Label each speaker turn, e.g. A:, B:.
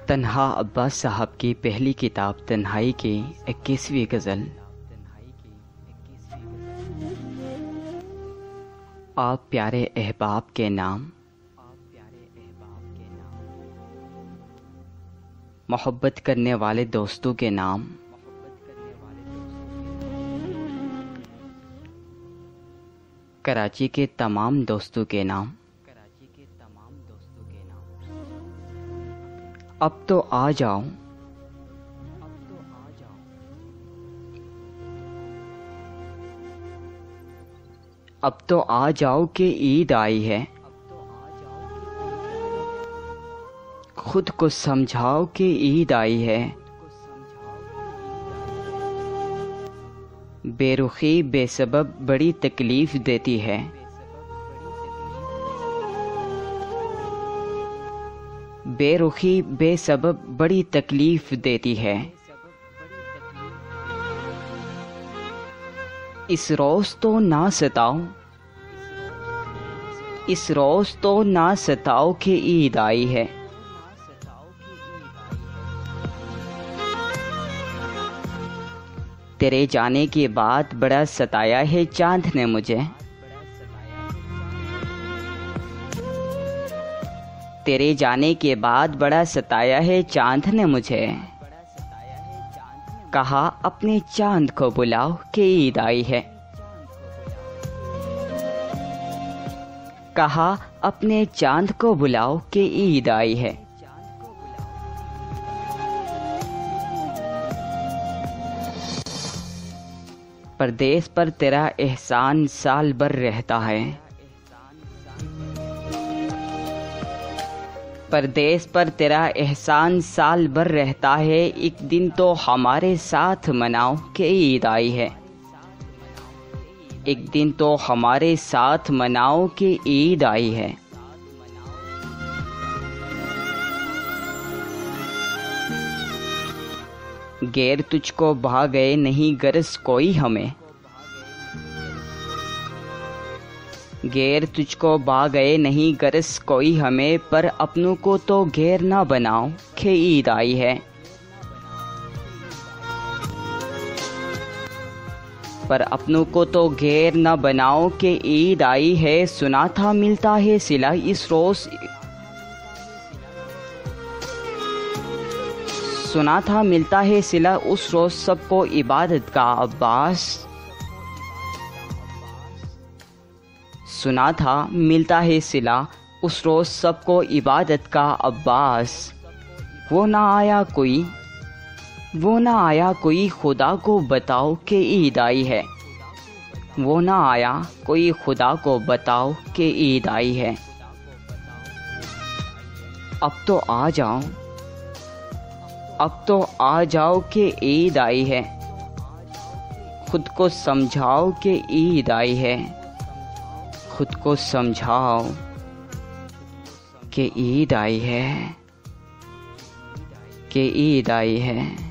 A: तन्हा अब्बास साहब की पहली किताब तन्हाई की 21वीं गज़ल। आप प्यारे अहबाब के नाम, मोहब्बत करने वाले दोस्तों के नाम, कराची के तमाम दोस्तों के नाम। अब तो आ जाओ, अब तो आ जाओ कि ईद आई है। खुद को समझाओ कि ईद आई है। बेरुखी बेसबब बड़ी तकलीफ देती है। बेरुखी बेसबब बड़ी तकलीफ देती है। इस रोज़ तो ना सताओ, इस रोज़ तो ना सताओ कि ईद आई है। तेरे जाने के बाद बड़ा सताया है चांद ने मुझे। तेरे जाने के बाद बड़ा सताया है चांद ने मुझे। कहा अपने चांद को बुलाओ कि ईद आई है। कहा अपने चांद को बुलाओ कि ईद आई है। परदेस पर तेरा एहसान साल भर रहता है। परदेस पर तेरा एहसान साल भर रहता है। एक दिन तो हमारे साथ मनाओ कि ईद आई है। एक दिन तो हमारे साथ मनाओ कि ईद आई है। गैर तुझको भा गए नहीं गरज कोई हमें। गैर तुझको भा गए नहीं गरज कोई हमें। पर अपनों को तो गैर ना बनाओ कि ईद आई है। पर अपनों को तो गैर ना बनाओ कि ईद आई है। सुना था मिलता है सिला इस रोज़, सुना था मिलता है सिला उस रोज़ सबको इबादत का अब्बास। सुना था मिलता है सिला उस रोज़ सबको इबादत का अब्बास। वो ना आया कोई, वो ना आया कोई खुदा को बताओ कि ईद आई है। वो ना आया कोई खुदा को बताओ कि ईद आई है। अब तो आ जाओ, अब तो आ जाओ कि ईद आई है। खुद को समझाओ कि ईद आई है। खुद को समझाओ कि ईद आई है, कि ईद आई है।